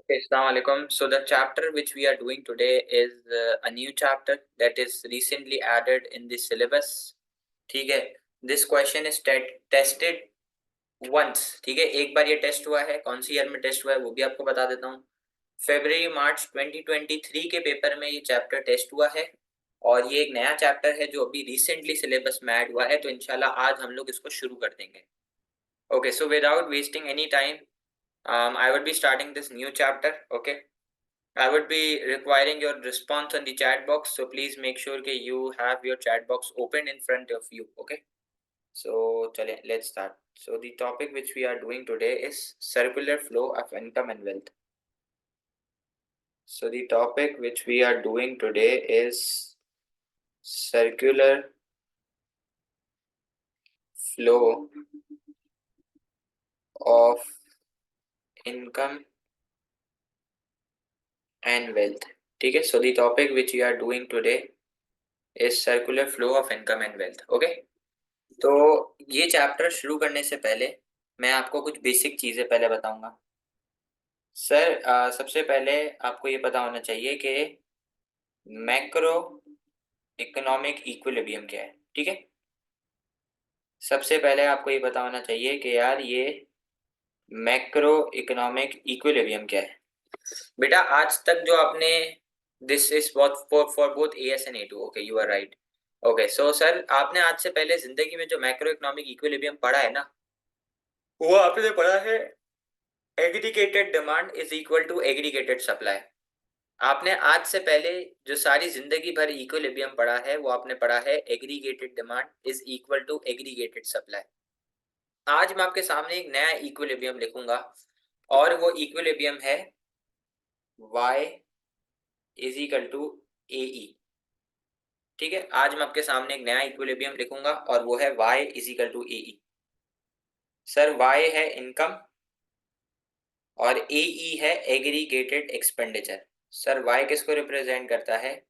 Okay, Assalamu alaikum. So the chapter which we are doing today is a new chapter that is recently added in the syllabus. ठीक है. This question is tested once. ठीक है, एक बार ये test हुआ है. कौन सी year में टेस्ट हुआ है वो भी आपको बता देता हूँ. फरवरी मार्च 2023 के पेपर में ये चैप्टर टेस्ट हुआ है और ये एक नया चैप्टर है जो अभी रिसेंटली सिलेबस में ऐड हुआ है. तो इंशाल्लाह आज हम लोग इसको शुरू कर देंगे. Okay, so without wasting any time, I would be starting this new chapter. Okay, I would be requiring your response on the chat box, so please make sure that you have your chat box open in front of you. Okay, so let's start. So the topic which we are doing today is circular flow of income and wealth. So the topic which we are doing today is circular flow of income and wealth. ठीक है, so the topic which we are doing today is circular flow of income and wealth. Okay, तो ये chapter शुरू करने से पहले मैं आपको कुछ बेसिक चीजें पहले बताऊंगा. सर सबसे पहले आपको ये पता होना चाहिए कि मैक्रो इकोनॉमिक इक्विलिब्रियम क्या है. ठीक है, सबसे पहले आपको ये पता होना चाहिए कि यार ये मैक्रो इकोनॉमिक इक्विलिब्रियम क्या है. बेटा आज तक जो आपने this is for both AS and A2. Okay, you are right. Okay, so sir आपने आज से पहले जिंदगी में जो मैक्रो इकोनॉमिक इक्विलिब्रियम पढ़ा है ना, वो आपने पढ़ा है aggregated demand is equal to aggregated supply. आपने आज से पहले जो सारी जिंदगी भर इक्विलिब्रियम पढ़ा है वो आपने पढ़ा है aggregated demand is equal to aggregated supply. आज मैं आपके सामने एक नया इक्विलिब्रियम लिखूंगा और वो इक्विलिब्रियम है y is equal to AE. ठीक है, आज मैं आपके सामने एक नया इक्विलिब्रियम लिखूंगा और वो है y is equal to AE. Sir y है इनकम और AE है एग्रीगेटेड एक्सपेंडिचर. सर y किसको रिप्रेजेंट करता है?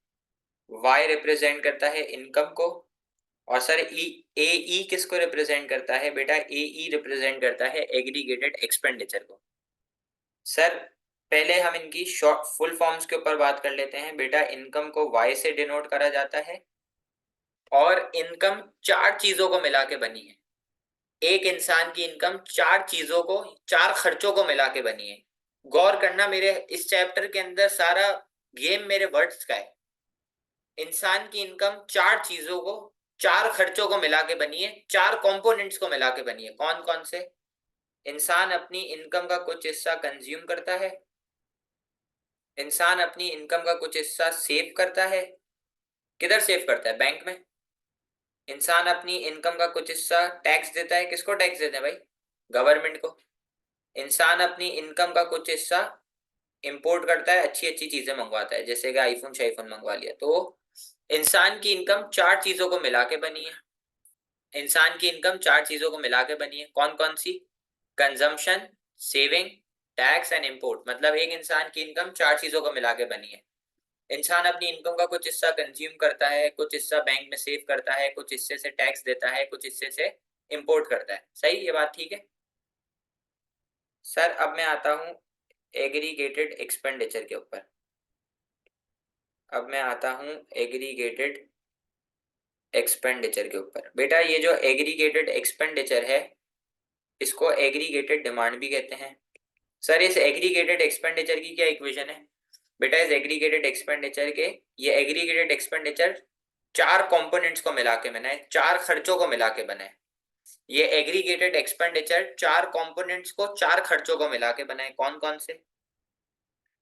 y रिप्रेजेंट करता है इनकम को. और सर AE किसको रिप्रेजेंट करता है? बेटा AE रिप्रेजेंट करता है एग्रीगेटेड एक्सपेंडिचर को. सर पहले हम इनकी शॉर्ट फुल फॉर्म्स के ऊपर बात कर लेते हैं. बेटा इनकम को y से डिनोट करा जाता है और इनकम चार चीजों को मिला के बनी है. एक इंसान की इनकम चार चीजों को, चार खर्चों को मिला के बनी है. गौर करना, मेरे इस चैप्टर के अंदर सारा गेम मेरे वर्ड्स का है. इंसान की इनकम चार चीजों को, चार खर्चों को मिला के बनी है, चार कंपोनेंट्स को मिला के बनी है. कौन कौन से? इंसान अपनी इनकम का कुछ हिस्सा कंज्यूम करता है, इंसान अपनी इनकम का कुछ हिस्सा सेव करता है. किधर सेव करता है? बैंक में. इंसान अपनी इनकम का कुछ हिस्सा टैक्स देता है. किसको टैक्स देते हैं भाई? गवर्नमेंट को. इंसान अपनी इनकम का कुछ हिस्सा इंपोर्ट करता है, अच्छी अच्छी चीजें मंगवाता है, जैसे कि आईफोन शाईफोन मंगवा लिया. तो इंसान की इनकम चार चीजों को मिला के बनी है. इंसान की इनकम चार चीजों को मिला के बनी है. कौन कौन सी? Consumption, saving, tax and import. मतलब एक इंसान की इनकम चार चीजों को मिला के बनी है. इंसान अपनी इनकम का कुछ हिस्सा कंज्यूम करता है, कुछ हिस्सा बैंक में सेव करता है, कुछ हिस्से से टैक्स देता है, कुछ हिस्से से इंपोर्ट करता है. सही, ये बात ठीक है. सर अब मैं आता हूं एग्रीगेटेड एक्सपेंडिचर के ऊपर. अब मैं आता हूं एग्रीगेटेड एक्सपेंडिचर के ऊपर. बेटा ये जो एग्रीगेटेड एक्सपेंडिचर है इसको एग्रीगेटेड डिमांड भी कहते हैं. सर इस एग्रीगेटेड एक्सपेंडिचर की क्या इक्वेशन है? बेटा इस एग्रीगेटेड एक्सपेंडिचर के, ये एग्रीगेटेड एक्सपेंडिचर चार कंपोनेंट्स को मिला के बना है, चार खर्चों को मिला के बना है. ये एग्रीगेटेड एक्सपेंडिचर चार कंपोनेंट्स को, चार खर्चों को मिला के बना है. कौन कौन से?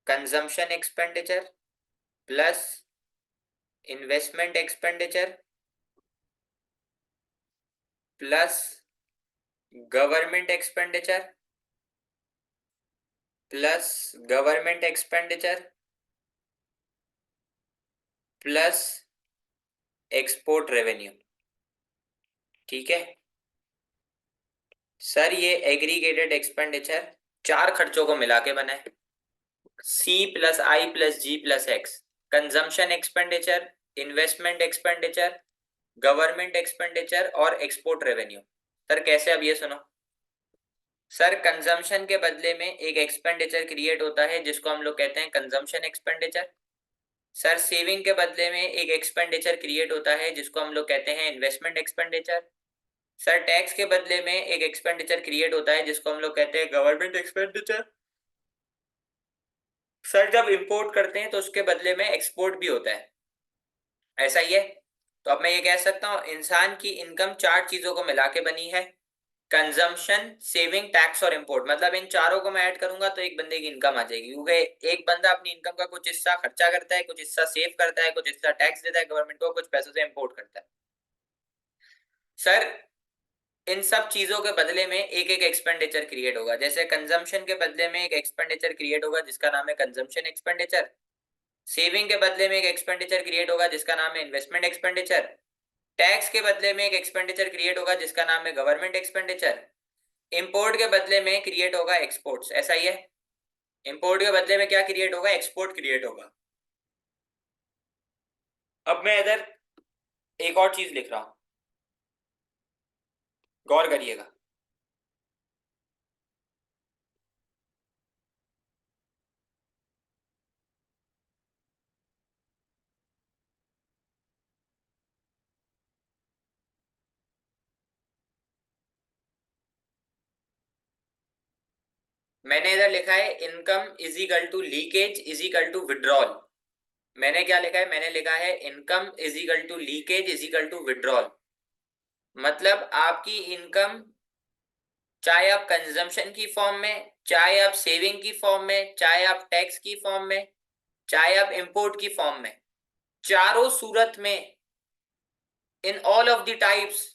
Consumption expenditure plus investment expenditure plus government expenditure plus government expenditure plus export revenue. ठीक है सर, ये एग्रीगेटेड एक्सपेंडिचर चार खर्चों को मिला के बना है. C plus I plus G plus X. Consumption expenditure, investment expenditure, government expenditure और एक्सपोर्ट रेवेन्यू. सर कैसे? अब ये सुनो. सर कंजम्पशन के बदले में एक एक्सपेंडिचर क्रिएट होता है जिसको हम लोग कहते हैं कंजम्पशन एक्सपेंडिचर। सर सेविंग के बदले में एक एक्सपेंडिचर क्रिएट होता है जिसको हम लोग कहते हैं इन्वेस्टमेंट एक्सपेंडिचर। सर टैक्स के बदले में एक एक्सपेंडिचर क्रिएट होता है जिसको हम लोग कहते हैं गवर्नमेंट एक्सपेंडिचर। सर जब इंपोर्ट करते हैं तो उसके बदले में एक्सपोर्ट भी होता है, ऐसा ही है। तो अब मैं ये कह सकता हूं इंसान की इनकम चार चीजों को मिला के बनी है, कंजम्पशन, सेविंग, टैक्स और इंपोर्ट। मतलब इन चारों को मैं ऐड करूंगा तो एक बंदे की इनकम आ जाएगी, क्योंकि एक बंदा अपनी इनकम का कुछ हिस्सा खर्चा करता है, कुछ हिस्सा सेव करता है, कुछ हिस्सा टैक्स देता है गवर्नमेंट को, कुछ पैसों से इंपोर्ट करता है। सर इन सब चीजों के बदले में एक एक एक्सपेंडिचर क्रिएट होगा। जैसे कंजम्पशन के बदले में एक एक्सपेंडिचर क्रिएट होगा जिसका नाम है कंजम्पशन एक्सपेंडिचर। सेविंग के बदले में एक एक्सपेंडिचर क्रिएट होगा जिसका नाम है इन्वेस्टमेंट एक्सपेंडिचर। टैक्स के बदले में एक एक्सपेंडिचर क्रिएट होगा जिसका नाम है गवर्नमेंट एक्सपेंडिचर। इंपोर्ट के बदले में क्रिएट होगा एक्सपोर्ट्स, ऐसा ही है। इंपोर्ट के बदले में क्या क्रिएट होगा, एक्सपोर्ट क्रिएट होगा। अब मैं इधर एक और चीज लिख रहा हूं, गौर करिएगा। मैंने इधर लिखा है income is equal to leakage is equal to withdrawal. मैंने क्या लिखा है, मैंने लिखा है income is equal to leakage is equal to withdrawal. मतलब आपकी इनकम, चाहे आप कंजम्पशन की फॉर्म में, चाहे आप सेविंग की फॉर्म में, चाहे आप टैक्स की फॉर्म में, चाहे आप इंपोर्ट की फॉर्म में, चारों सूरत में, in all of the types,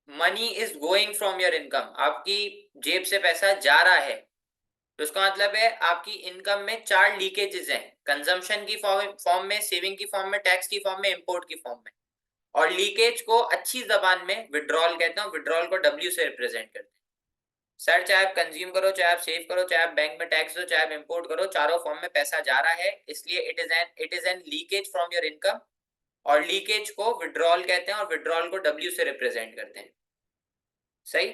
money is going from your income. आपकी जेब से पैसा जा रहा है, तो उसका मतलब है आपकी इनकम में चार लीकेजेस हैं, कंजम्पशन की फॉर्म में, सेविंग की फॉर्म में, टैक्स की फॉर्म में, इंपोर्ट की फॉर्म में। और लीकेज को अच्छी जबान में विड्रॉल कहते हैं, विड्रॉल को डब्ल्यू से रिप्रेजेंट करते हैं। सर चाहे आप कंज्यूम करो, चाहे आप सेव करो, चाहे आप बैंक में टैक्स दो, चाहे आप इंपोर्ट करो, चारों फॉर्म में पैसा जा रहा है, इसलिए it is an leakage from your income. और लीकेज को विड्रॉल कहते हैं और विड्रॉल को डब्ल्यू से रिप्रेजेंट करते हैं, सही।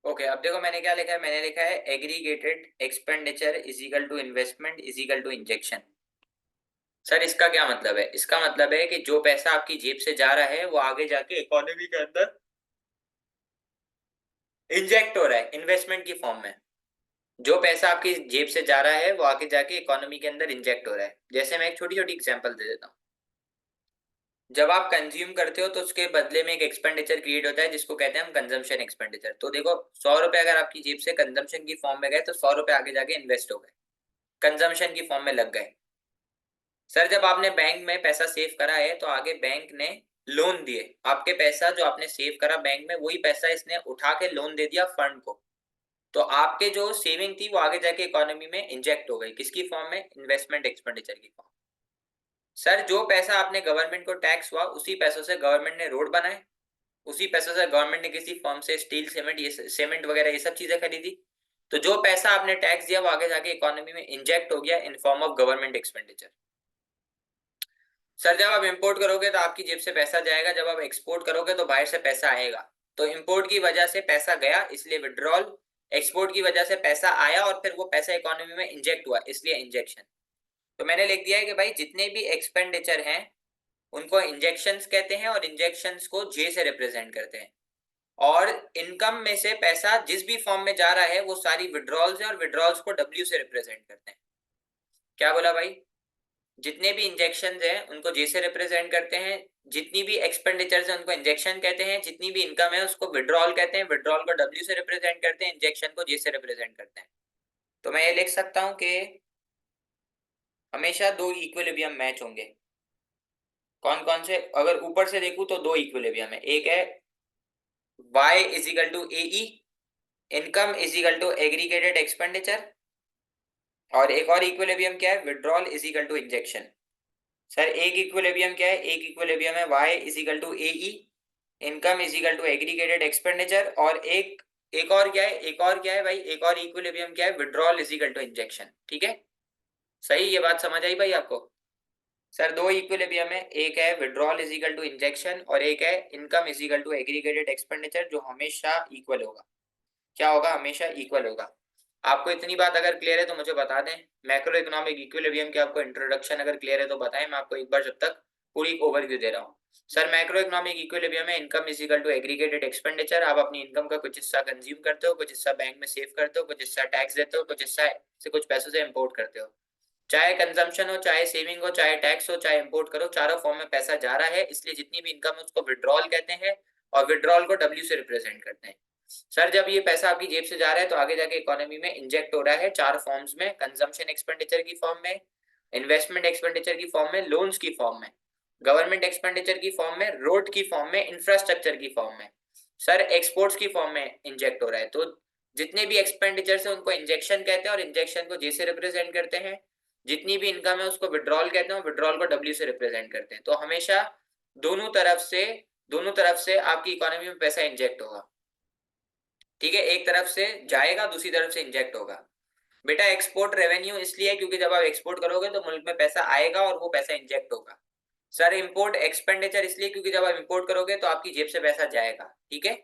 ओके अब देखो मैंने क्या लिखा है, मैंने लिखा है aggregated expenditure is equal to investment is equal to injection. Sir इसका क्या मतलब है, इसका मतलब है कि जो पैसा आपकी जेब से जा रहा है वो आगे जाके इकोनॉमी के अंदर इंजेक्ट हो रहा है इन्वेस्टमेंट की फॉर्म में। जो पैसा आपकी जेब से जा रहा है वो आगे जाके इकोनॉमी के अंदर इंजेक्ट हो रहा है। जैसे मैं एक छोटी छोटी एग्जांपल दे देता हूँ। जब आप कंज्यूम करते हो तो उसके बदले में एक एक्सपेंडिचर क्रिएट होता है जिसको कहते हैं हम कंजम्पशन एक्सपेंडिचर। तो देखो 100 रुपए अगर आपकी जेब से कंजम्पशन की फॉर्म में गए तो 100 रुपए आगे जाके इन्वेस्ट हो गए, कंजम्पशन की फॉर्म में लग गए। सर जब आपने बैंक में पैसा सेव करा है तो आगे बैंक ने लोन दिए, आपके पैसा जो आपने सेव करा बैंक में वही पैसा इसने उठा के लोन दे दिया फंड को। तो आपके जो सेविंग थी वो आगे जाके इकोनॉमी में इंजेक्ट हो गई, किसकी फॉर्म में, इन्वेस्टमेंट एक्सपेंडिचर की फॉर्म। सर जो पैसा आपने गवर्नमेंट को टैक्स हुआ उसी पैसों से गवर्नमेंट ने रोड बनाए, उसी पैसों से गवर्नमेंट ने किसी फर्म से स्टील सीमेंट, ये सीमेंट वगैरह ये सब चीजें खरीदी। तो जो पैसा आपने टैक्स दिया वो आगे जाके इकोनॉमी में इंजेक्ट हो गया in form of government expenditure. Sir जब आप इंपोर्ट करोगे तो आपकी जेब से पैसा जाएगा, जब आप एक्सपोर्ट करोगे तो बाहर से पैसा आएगा। तो इंपोर्ट की वजह से पैसा गया इसलिए विड्रॉल, एक्सपोर्ट की वजह से पैसा आया और फिर वो पैसा इकोनॉमी में इंजेक्ट हुआ इसलिए इंजेक्शन। तो मैंने लिख दिया है कि भाई जितने भी एक्सपेंडिचर हैं उनको इंजेक्शंस कहते हैं और इंजेक्शंस को जे से रिप्रेजेंट करते हैं। और इनकम में से पैसा जिस भी फॉर्म में जा रहा है वो सारी विड्रॉल्स है और विड्रॉल्स को डब्ल्यू से रिप्रेजेंट करते हैं। क्या बोला भाई, जितने भी इंजेक्शन हैं उनको जे से रिप्रेजेंट करते हैं, जितनी भी एक्सपेंडिचर्स हैं उनको इंजेक्शन कहते हैं, जितनी भी इनकम है उसको विड्रॉल कहते हैं, विड्रॉल को डब्ल्यू से रिप्रेजेंट करते हैं, इंजेक्शन को जे से रिप्रेजेंट करते हैं। तो मैं ये लिख सकता हूं कि हमेशा दो इक्विलिब्रियम मैच होंगे। कौन कौन से, अगर ऊपर से देखूं तो दो इक्विलिब्रियम है, एक है y is equal to A, income is equal to aggregated expenditure, और एक और इक्विलिब्रियम क्या है, withdrawal is equal to injection. Sir एक इक्विलिब्रियम क्या है, एक इक्विलिब्रियम है y is equal to A E, income is equal to aggregated expenditure, और एक एक और क्या है, एक और क्या है भाई, एक और इक्विलिब्रियम क्या है, withdrawal is equal to injection. ठीक है, सही, ये बात समझ आई भाई आपको। सर दो इक्विलिब्रियम है, एक है withdrawal is equal to injection और एक है income is equal to aggregated expenditure, जो हमेशा इक्वल होगा। क्या होगा, हमेशा इक्वल होगा। आपको इतनी बात अगर क्लियर है तो मुझे बता दें। मैक्रो इकोनॉमिक इक्विलिब्रियम की आपको इंट्रोडक्शन अगर क्लियर है तो बताएं, मैं आपको एक बार जब तक पूरी ओवरव्यू दे रहा हूँ। सर मैक्रो इकोनॉमिक इक्विलिब्रियम में income is equal to aggregated expenditure. आप अपनी इनकम का कुछ हिस्सा कंज्यूम करते हो, कुछ हिस्सा बैंक में सेव करते हो, कुछ हिस्सा टैक्स देते हो, कुछ हिस्सा से कुछ पैसों से इंपोर्ट करते हो। चाहे कंजम्पशन हो, चाहे सेविंग हो, चाहे टैक्स हो, चाहे इंपोर्ट करो, चारों फॉर्म में पैसा जा रहा है, इसलिए जितनी भी इनकम है उसको विड्रॉल कहते हैं, और विड्रॉल को डब्ल्यू से रिप्रेजेंट करते हैं। सर जब ये पैसा आपकी जेब से जा रहा है तो आगे जाके इकोनॉमी में इंजेक्ट हो रहा है चार फॉर्म्स में, कंजम्पशन एक्सपेंडिचर की फॉर्म में, इन्वेस्टमेंट एक्सपेंडिचर की फॉर्म में, लोन्स की फॉर्म में, गवर्नमेंट एक्सपेंडिचर की फॉर्म में, रोड की फॉर्म में, इंफ्रास्ट्रक्चर की फॉर्म में, सर एक्सपोर्ट्स की फॉर्म में इंजेक्ट हो रहा है। तो जितने भी एक्सपेंडिचर है उनको इंजेक्शन कहते हैं और इंजेक्शन को जे से रिप्रेजेंट करते हैं। जितनी भी इनकम है उसको विड्रॉल कहते हैं, विड्रॉल को डब्ल्यू से रिप्रेजेंट करते हैं। तो हमेशा दोनों तरफ से दोनों तरफ से आपकी इकोनॉमी में पैसा इंजेक्ट होगा। ठीक है, एक तरफ से जाएगा, दूसरी तरफ से इंजेक्ट होगा। बेटा एक्सपोर्ट रेवेन्यू इसलिए है क्योंकि जब आप एक्सपोर्ट करोगे तो मुल्क में पैसा आएगा और वो पैसा इंजेक्ट होगा। सर इंपोर्ट एक्सपेंडिचर इसलिए क्योंकि जब आप इंपोर्ट करोगे तो आपकी जेब से पैसा जाएगा। ठीक है,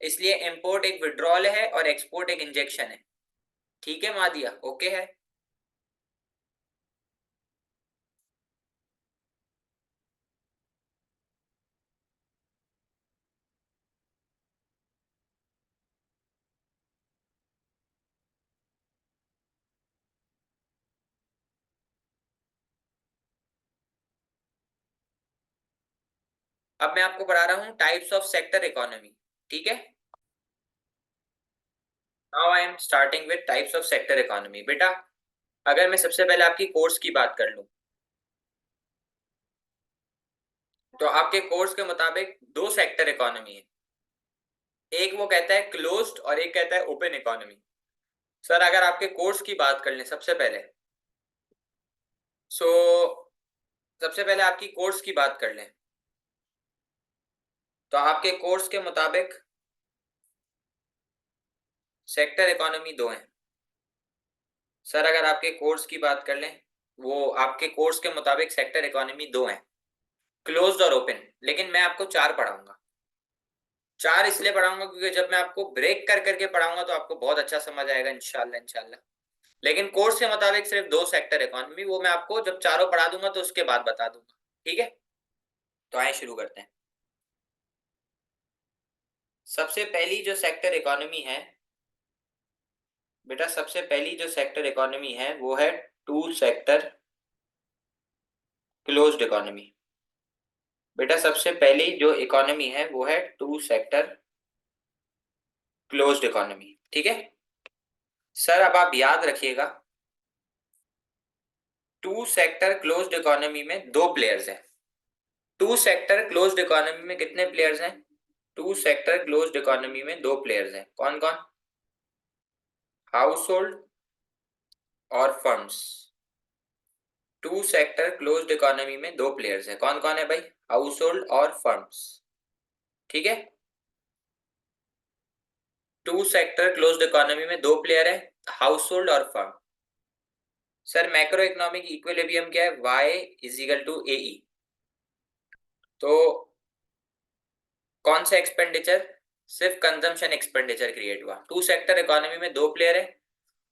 इसलिए इंपोर्ट एक विड्रॉल है और एक्सपोर्ट एक इंजेक्शन है। ठीक है मादिया, ओके है। अब मैं आपको पढ़ा रहा हूँ टाइप्स ऑफ सेक्टर इकोनॉमी। ठीक है, now I am starting with types of sector economy. बेटा अगर मैं सबसे पहले आपकी कोर्स की बात कर लूं तो आपके कोर्स के मुताबिक दो सेक्टर इकोनॉमी है। एक वो कहता है क्लोज्ड और एक कहता है ओपन इकोनॉमी। सर अगर आपके कोर्स की बात कर लें सबसे पहले, सो सबसे पहले आपकी कोर्स की बात कर लें तो आपके कोर्स के मुताबिक सेक्टर इकोनॉमी दो हैं। सर अगर आपके कोर्स की बात कर लें, वो आपके कोर्स के मुताबिक सेक्टर इकोनॉमी दो हैं, क्लोज्ड और ओपन। लेकिन मैं आपको चार पढ़ाऊंगा। चार इसलिए पढ़ाऊंगा क्योंकि जब मैं आपको ब्रेक कर करके पढ़ाऊंगा तो आपको बहुत अच्छा समझ आएगा इंशाल्लाह इंशाल्लाह। लेकिन कोर्स के मुताबिक सिर्फ दो सेक्टर इकोनॉमी, वो मैं आपको जब चारों पढ़ा दूंगा तो उसके बाद बता दूंगा। ठीक है, तो आए शुरू करते हैं। सबसे पहली जो सेक्टर इकोनॉमी है, बेटा सबसे पहली जो सेक्टर इकोनॉमी है वो है टू सेक्टर क्लोज्ड इकोनॉमी। बेटा सबसे पहली जो इकोनॉमी है वो है टू सेक्टर क्लोज्ड इकोनॉमी। ठीक है, सर अब आप याद रखिएगा, टू सेक्टर क्लोज्ड इकोनॉमी में दो प्लेयर्स हैं। टू सेक्टर क्लोज्ड इकोनॉमी में कितने प्लेयर्स हैं? टू सेक्टर क्लोज्ड इकोनॉमी में दो प्लेयर्स हैं, कौन कौन? हाउस होल्ड और firms. Two sector closed economy में दो प्लेयर्स हैं, कौन कौन है भाई? हाउस होल्ड और फर्म्स। ठीक है, टू सेक्टर क्लोज्ड इकोनॉमी में दो प्लेयर है, हाउस होल्ड और firm. Sir macro economic equilibrium क्या है? y is equal to A ई। तो कौन सा एक्सपेंडिचर? सिर्फ कंजम्पशन एक्सपेंडिचर क्रिएट हुआ। टू सेक्टर इकोनॉमी में दो प्लेयर है,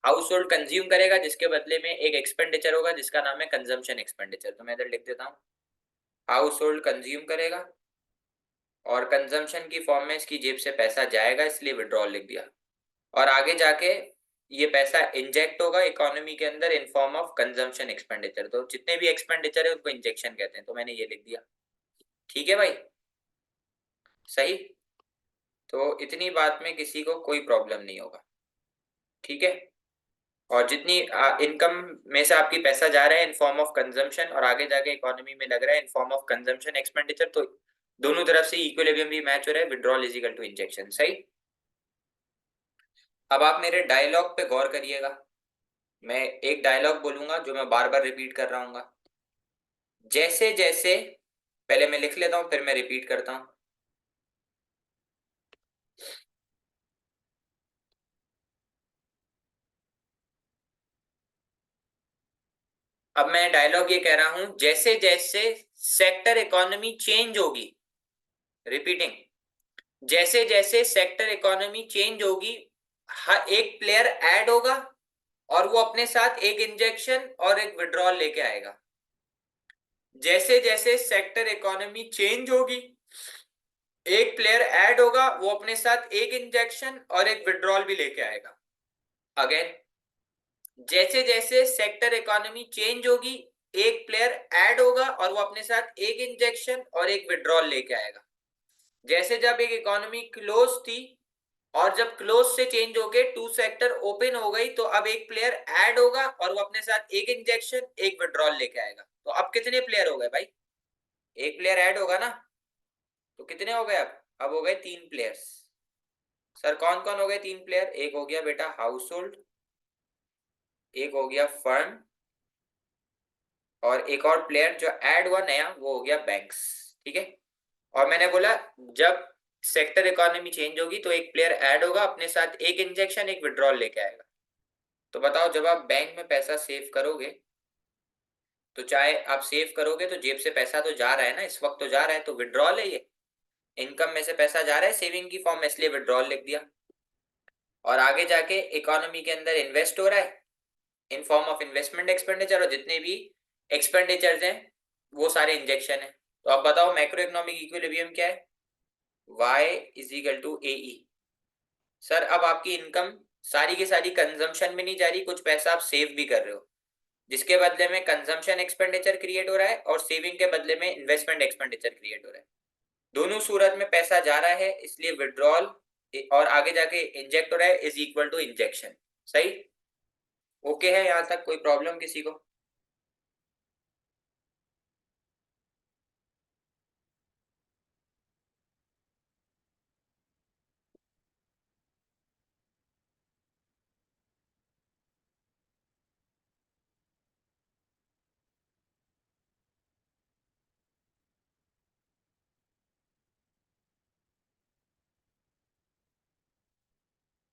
हाउस होल्ड कंज्यूम करेगा जिसके बदले में एक एक्सपेंडिचर होगा जिसका नाम है कंजम्पशन एक्सपेंडिचर। तो मैं इधर लिख देता हूँ, हाउस होल्ड कंज्यूम करेगा और कंजम्पशन की फॉर्म में इसकी जेब से पैसा जाएगा, इसलिए विड्रॉल लिख दिया। और आगे जाके ये पैसा इंजेक्ट होगा इकोनॉमी के अंदर in form of consumption expenditure. तो जितने भी एक्सपेंडिचर है उनको इंजेक्शन कहते हैं, तो मैंने ये लिख दिया। ठीक है भाई, सही। तो इतनी बात में किसी को कोई प्रॉब्लम नहीं होगा। ठीक है, और जितनी इनकम में से आपकी पैसा जा रहा है इन फॉर्म ऑफ कंजम्पशन और आगे जाके इकोनॉमी में लग रहा है in form of consumption expenditure, तो दोनों तरफ से इक्विलिब्रियम भी मैच हो रहा है, withdrawal is equal to injection. सही। अब आप मेरे डायलॉग पे गौर करिएगा। मैं एक डायलॉग बोलूंगा जो मैं बार बार रिपीट कर रहा हूँ। जैसे जैसे, पहले मैं लिख लेता हूं फिर मैं रिपीट करता हूं। अब मैं डायलॉग ये कह रहा हूं, जैसे जैसे सेक्टर इकोनॉमी चेंज होगी, रिपीटिंग, जैसे जैसे सेक्टर इकोनॉमी चेंज होगी, हर एक प्लेयर ऐड होगा और वो अपने साथ एक इंजेक्शन और एक विड्रॉल लेके आएगा। जैसे जैसे सेक्टर इकोनॉमी चेंज होगी, एक प्लेयर ऐड होगा, वो अपने साथ एक इंजेक्शन और एक विड्रॉल भी लेके आएगा। अगेन, जैसे जैसे सेक्टर इकोनॉमी चेंज होगी, एक प्लेयर ऐड होगा और वो अपने साथ एक इंजेक्शन और एक विड्रॉल लेके आएगा। जैसे जब एक इकोनॉमी क्लोज थी और जब क्लोज से चेंज हो गए टू सेक्टर ओपन हो गई, तो अब एक प्लेयर ऐड होगा और वो अपने साथ एक इंजेक्शन एक विड्रॉल लेके आएगा। तो अब कितने प्लेयर हो गए भाई? एक प्लेयर ऐड होगा ना, तो कितने हो गए? अब हो गए 3 प्लेयर्स। सर कौन कौन हो गए 3 प्लेयर? एक हो गया बेटा हाउस होल्ड, एक हो गया फर्म, और एक और प्लेयर जो ऐड हुआ नया वो हो गया बैंक्स। ठीक है। और मैंने बोला जब सेक्टर इकोनॉमी चेंज होगी तो एक प्लेयर ऐड होगा, अपने साथ एक इंजेक्शन एक विड्रॉल लेके आएगा। तो बताओ, जब आप बैंक में पैसा सेव करोगे, तो चाहे आप सेव करोगे तो जेब से पैसा तो जा रहा है ना, इस वक्त तो जा रहा है, तो विड्रॉल है ये, इनकम में से पैसा जा रहा है सेविंग की फॉर्म में, इसलिए विड्रॉल लिख दिया। और आगे जाके इकोनॉमी के अंदर इन्वेस्ट हो रहा है in form of investment expenditure, और जितने भी एक्सपेंडिचर्स हैं वो सारे इंजेक्शन है। तो अब बताओ मैक्रो इकोनॉमिक इक्विलिब्रियम क्या है? y is equal to A E. Sir अब आपकी इनकम सारी की सारी कंजम्पशन में नहीं जा रही, कुछ पैसा आप सेव भी कर रहे हो, जिसके बदले में कंजम्पशन एक्सपेंडिचर क्रिएट हो रहा है और सेविंग के बदले में इन्वेस्टमेंट एक्सपेंडिचर क्रिएट हो रहा है। दोनों सूरत में पैसा जा रहा है, इसलिए विड्रॉल और आगे जाके इंजेक्ट हो रहा है इज इक्वल टू इंजेक्शन। सही? ओके है यहां तक? कोई प्रॉब्लम किसी को?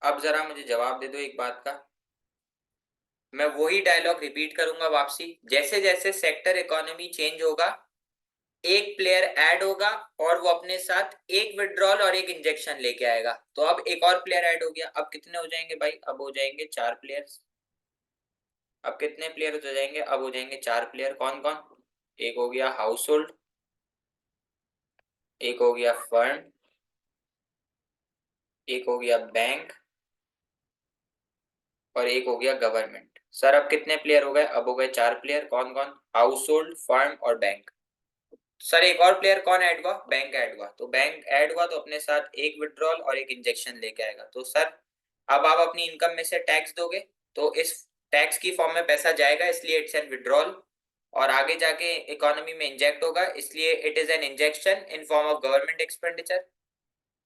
अब जरा मुझे जवाब दे दो एक बात का। मैं वही डायलॉग रिपीट करूंगा वापसी, जैसे जैसे सेक्टर इकोनॉमी चेंज होगा, एक प्लेयर ऐड होगा और वो अपने साथ एक विड्रॉल और एक इंजेक्शन लेके आएगा। तो अब एक और प्लेयर ऐड हो गया, अब कितने हो जाएंगे भाई? अब हो जाएंगे 4 प्लेयर्स। अब कितने प्लेयर हो जाएंगे? अब हो जाएंगे 4 प्लेयर। कौन कौन? एक हो गया हाउस होल्ड, एक हो गया फर्म, एक हो गया बैंक, और एक हो गया गवर्नमेंट। सर अब कितने प्लेयर हो गए? अब हो गए 4 प्लेयर। कौन कौन? हाउस होल्ड, फर्म और बैंक। सर एक और प्लेयर कौन ऐड हुआ? बैंक ऐड हुआ। तो बैंक ऐड हुआ तो अपने साथ एक विड्रॉल और एक इंजेक्शन लेके आएगा। तो सर अब आप अपनी इनकम में से टैक्स दोगे, तो इस टैक्स की फॉर्म में पैसा जाएगा, इसलिए इट्स एन विड्रॉल, और आगे जाके इकोनॉमी में इंजेक्ट होगा, इसलिए it is an injection in form of government expenditure.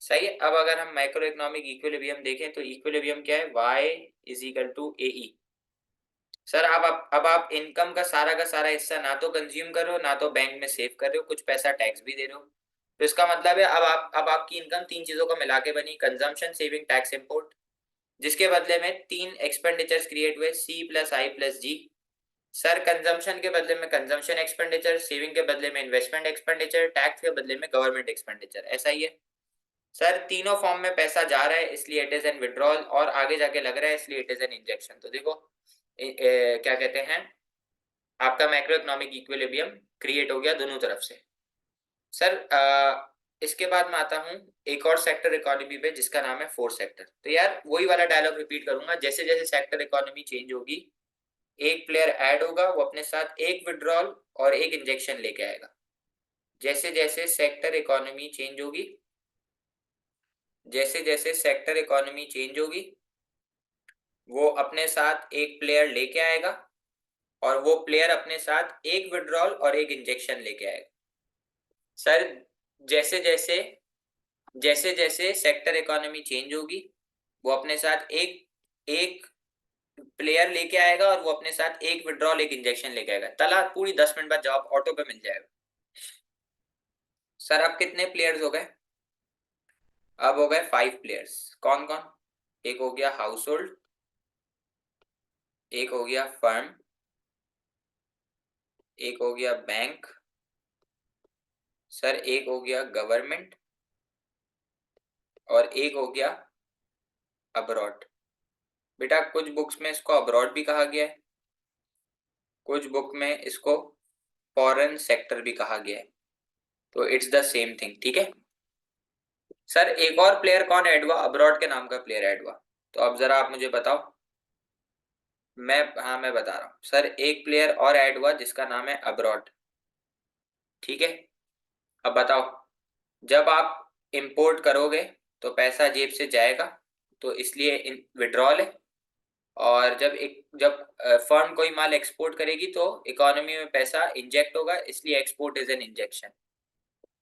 सही है। अब अगर हम माइक्रो इकोनॉमिक इक्विलिब्रियम देखें तो इक्विलिब्रियम क्या है? y is equal to A E. Sir अब आप इनकम का सारा हिस्सा ना तो कंज्यूम कर रहे हो, ना तो बैंक में सेव कर रहे हो, कुछ पैसा टैक्स भी दे रहे हो। तो इसका मतलब है अब आपकी इनकम 3 चीजों का मिला के बनी, कंजम्पशन, सेविंग, टैक्स, इंपोर्ट, जिसके बदले में 3 एक्सपेंडिचर्स क्रिएट हुए, सी plus I plus ji. Sir consumption के बदले में कंजम्पशन एक्सपेंडिचर, सेविंग के बदले में इन्वेस्टमेंट एक्सपेंडिचर, टैक्स के बदले में गवर्नमेंट एक्सपेंडिचर। ऐसा ही है। सर तीनों फॉर्म में पैसा जा रहा है, इसलिए इट इज एन विड्रॉल, और आगे जाके लग रहा है इसलिए इट इज एन इंजेक्शन। तो देखो क्या कहते हैं, आपका मैक्रो इकोनॉमिक इक्विलिब्रियम क्रिएट हो गया दोनों तरफ से। सर इसके बाद मैं आता हूँ एक और सेक्टर इकोनॉमी पे जिसका नाम है फोर्थ सेक्टर। तो यार वही वाला डायलॉग रिपीट करूंगा, जैसे जैसे सेक्टर इकोनॉमी चेंज होगी, एक प्लेयर ऐड होगा, वो अपने साथ एक विड्रॉल और एक इंजेक्शन लेके आएगा। जैसे जैसे सेक्टर इकोनॉमी चेंज होगी, जैसे जैसे सेक्टर इकोनॉमी चेंज होगी, वो अपने साथ एक प्लेयर लेके आएगा, और वो प्लेयर अपने साथ एक विड्रॉल और एक इंजेक्शन लेके आएगा। सर जैसे जैसे जैसे जैसे सेक्टर इकोनॉमी चेंज होगी, वो अपने साथ एक एक प्लेयर लेके आएगा और वो अपने साथ एक विड्रॉल एक इंजेक्शन लेके आएगा। तला पूरी 10 मिनट बाद जवाब ऑटो पे मिल जाएगा। सर अब कितने प्लेयर्स हो गए? अब हो गए 5 प्लेयर्स। कौन कौन? एक हो गया हाउस होल्ड, एक हो गया फर्म, एक हो गया बैंक, सर एक हो गया गवर्नमेंट, और एक हो गया अब्रॉड। बेटा कुछ बुक्स में इसको अब्रॉड भी कहा गया है, कुछ बुक में इसको फॉरेन सेक्टर भी कहा गया है, तो इट्स द सेम थिंग। ठीक है सर, एक और प्लेयर कौन ऐड हुआ? अब्रॉड के नाम का प्लेयर ऐड हुआ, तो अब जरा आप मुझे बताओ। मैं बता रहा हूँ सर, एक प्लेयर और ऐड हुआ जिसका नाम है अब्रॉड। ठीक है, अब बताओ, जब आप इंपोर्ट करोगे तो पैसा जेब से जाएगा, तो इसलिए विड्रॉल है। और जब फर्म कोई माल एक्सपोर्ट करेगी तो इकोनॉमी में पैसा इंजेक्ट होगा, इसलिए एक्सपोर्ट इज एन इंजेक्शन।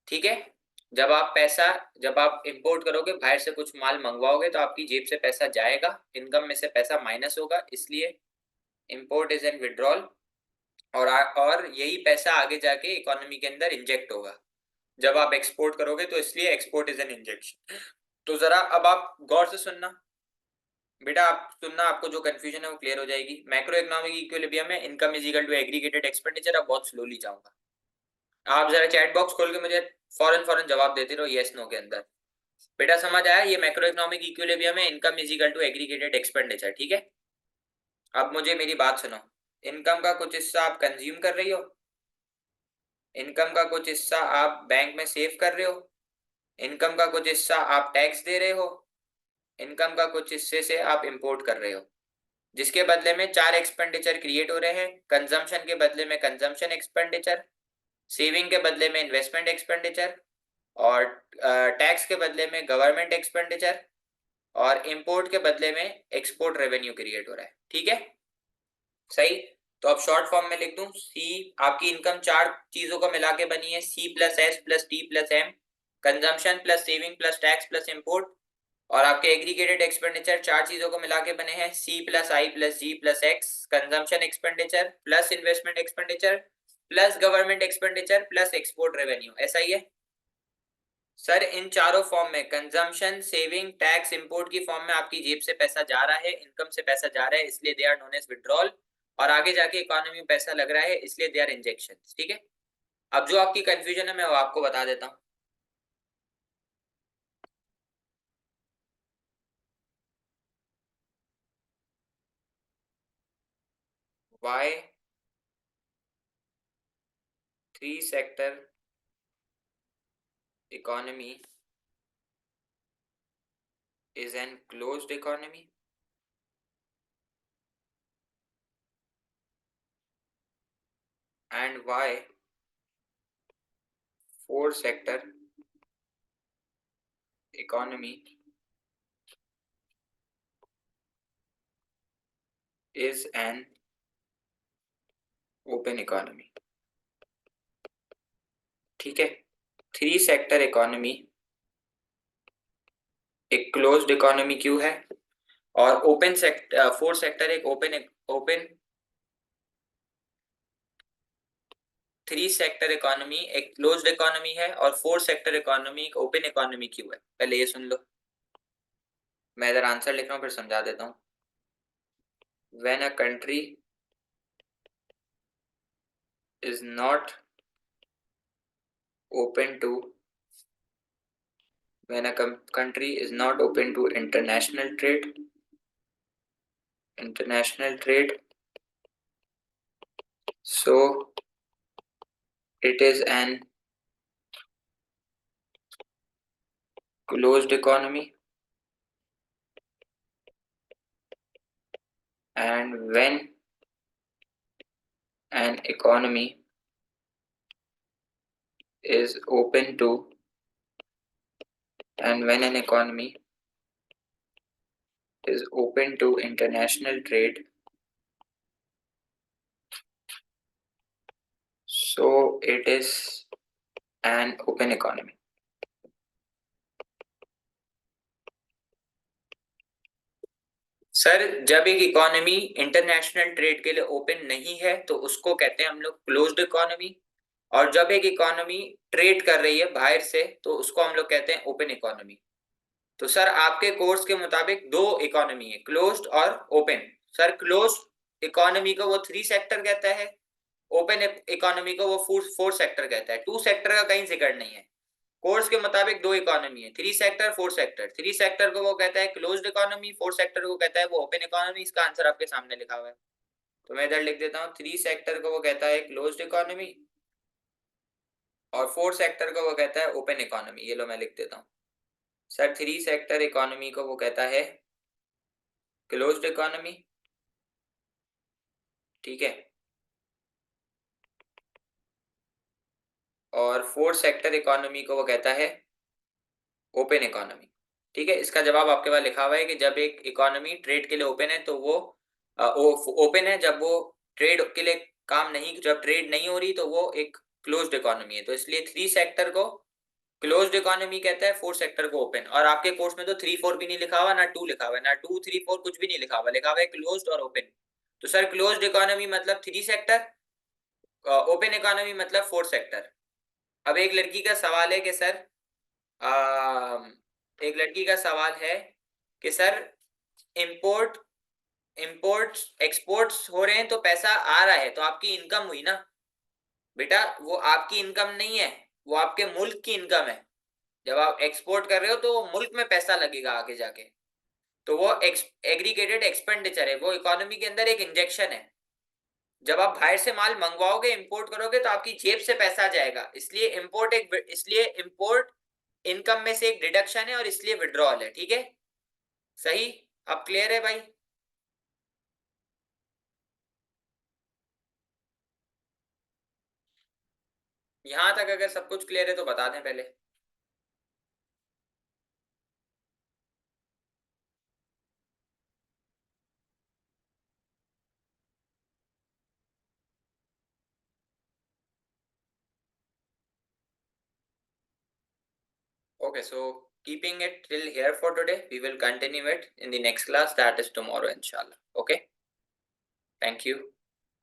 ठीक है, जब आप इंपोर्ट करोगे, बाहर से कुछ माल मंगवाओगे, तो आपकी जेब से पैसा जाएगा, इनकम में से पैसा माइनस होगा, इसलिए इंपोर्ट इज एन विड्रॉल। और यही पैसा आगे जाके इकोनॉमी के अंदर इंजेक्ट होगा जब आप एक्सपोर्ट करोगे, तो इसलिए एक्सपोर्ट इज एन इंजेक्शन। तो जरा अब आप गौर से सुनना बेटा, आप सुनना, आपको जो कंफ्यूजन है वो क्लियर हो जाएगी। मैक्रो इकोनॉमिक इक्विलिब्रियम में income is equal to aggregated expenditure. अब बहुत स्लोली जाऊंगा, आप जरा चैट बॉक्स खोल के मुझे फौरन फौरन जवाब देते रहो यस नो के अंदर। बेटा समझ आया? ये मैक्रो इकोनॉमिक इक्विलिब्रियम में income is equal to aggregated expenditure. ठीक है, अब मुझे मेरी बात सुनो। इनकम का कुछ हिस्सा आप कंज्यूम कर रही हो, इनकम का कुछ हिस्सा आप बैंक में सेव कर रहे हो, इनकम का कुछ हिस्सा आप टैक्स दे रहे हो, इनकम का कुछ हिस्से से आप इंपोर्ट कर रहे हो, जिसके बदले में 4 एक्सपेंडिचर क्रिएट हो रहे हैं। कंजम्पशन के बदले में कंजम्पशन एक्सपेंडिचर, सेविंग के बदले में इन्वेस्टमेंट एक्सपेंडिचर, और टैक्स के बदले में गवर्नमेंट एक्सपेंडिचर, और इंपोर्ट के बदले में एक्सपोर्ट रेवेन्यू क्रिएट हो रहा है। ठीक है, सही। तो अब शॉर्ट फॉर्म में लिख दूं, सी आपकी इनकम 4 चीजों को मिला के बनी है, C plus S plus T plus M, consumption plus saving plus tax plus import. और आपके एग्रीगेटेड एक्सपेंडिचर 4 चीजों को मिला के बने हैं, C plus I plus G plus X, consumption expenditure plus investment expenditure plus government expenditure plus export revenue. ऐसा ही है सर, इन चारों फॉर्म में कंजम्पशन सेविंग टैक्स इंपोर्ट की फॉर्म में आपकी जेब से पैसा जा रहा है, इनकम से पैसा जा रहा है, इसलिए they are known as withdrawal. और आगे जाके इकोनॉमी में पैसा लग रहा है, इसलिए दे आर इंजेक्शन। ठीक है, अब जो आपकी कंफ्यूजन है मैं वो आपको बता देता हूँ। Why 3 sector economy is an closed economy and why 4 sector economy is an open economy. ठीक है, 3 सेक्टर इकोनॉमी एक क्लोज्ड इकोनॉमी क्यों है, और ओपन सेक्टर 4 सेक्टर एक ओपन 3 सेक्टर इकोनॉमी एक क्लोज्ड इकोनॉमी है, और 4 सेक्टर इकोनॉमी एक ओपन इकोनॉमी क्यों है? पहले ये सुन लो, मैं इधर आंसर लिख रहा हूँ फिर समझा देता हूँ। When a country is not open to when a country is not open to international trade, so it is an closed economy. And an economy is open to when an economy is open to international trade, so it is an open economy. Sir जब एक economy international trade के लिए open नहीं है तो उसको कहते हैं हम लोग क्लोज्ड इकोनॉमी, और जब एक इकोनॉमी ट्रेड कर रही है बाहर से तो उसको हम लोग कहते हैं ओपन इकोनॉमी। तो सर आपके कोर्स के मुताबिक दो इकोनॉमी है, क्लोज्ड और ओपन। सर क्लोज्ड इकोनॉमी को वो थ्री सेक्टर कहता है, ओपन इकोनॉमी को वो फोर सेक्टर कहता है। टू सेक्टर का कहीं जिक्र नहीं है। कोर्स के मुताबिक दो इकोनॉमी है, three sector four sector. Three sector को वो कहता है क्लोज्ड इकोनॉमी, फोर सेक्टर को कहता है वो ओपन इकोनॉमी। इसका आंसर आपके सामने लिखा हुआ है, तो मैं इधर लिख देता हूँ। थ्री सेक्टर को वो कहता है क्लोज्ड इकोनॉमी और फोर सेक्टर को वो कहता है ओपन इकोनॉमी। ये लो मैं लिख देता हूँ। सर थ्री सेक्टर इकोनॉमी को वो कहता है क्लोज्ड इकोनॉमी, ठीक है, और फोर सेक्टर इकोनॉमी को वो कहता है ओपन इकोनॉमी। ठीक है, इसका जवाब आपके पास लिखा हुआ है कि जब एक इकोनॉमी ट्रेड के लिए ओपन है तो वो ओपन है, जब वो ट्रेड के लिए काम नहीं, जब ट्रेड नहीं हो रही तो वो एक क्लोज्ड इकोनॉमी है। तो इसलिए थ्री सेक्टर को क्लोज्ड इकोनॉमी कहता है, फोर सेक्टर को ओपन। और आपके कोर्स में तो थ्री फोर भी नहीं लिखा हुआ, ना टू लिखा हुआ है, ना टू थ्री फोर कुछ भी नहीं लिखा हुआ, लिखा हुआ है क्लोज्ड और ओपन। तो सर क्लोज्ड इकोनॉमी मतलब थ्री सेक्टर, ओपन इकोनॉमी मतलब फोर सेक्टर। अब एक लड़की का सवाल है कि सर एक लड़की का सवाल है कि सर इंपोर्ट इंपोर्ट्स एक्सपोर्ट्स हो रहे हैं तो पैसा आ रहा है, तो आपकी इनकम हुई ना बेटा। वो आपकी इनकम नहीं है, वो आपके मुल्क की इनकम है। जब आप एक्सपोर्ट कर रहे हो तो मुल्क में पैसा लगेगा आगे जाके, तो वो एग्रीगेटेड एक्सपेंडिचर है, वो इकोनॉमी के अंदर एक इंजेक्शन है। जब आप बाहर से माल मंगवाओगे, इंपोर्ट करोगे, तो आपकी जेब से पैसा जाएगा। इसलिए इंपोर्ट इनकम में से एक डिडक्शन है और इसलिए विड्रॉल है। ठीक है, सही। अब क्लियर है भाई? यहां तक अगर सब कुछ क्लियर है तो बता दें पहले। Okay, so keeping it till here for today, we will continue it in the next class, that is tomorrow, inshallah. Okay, thank you.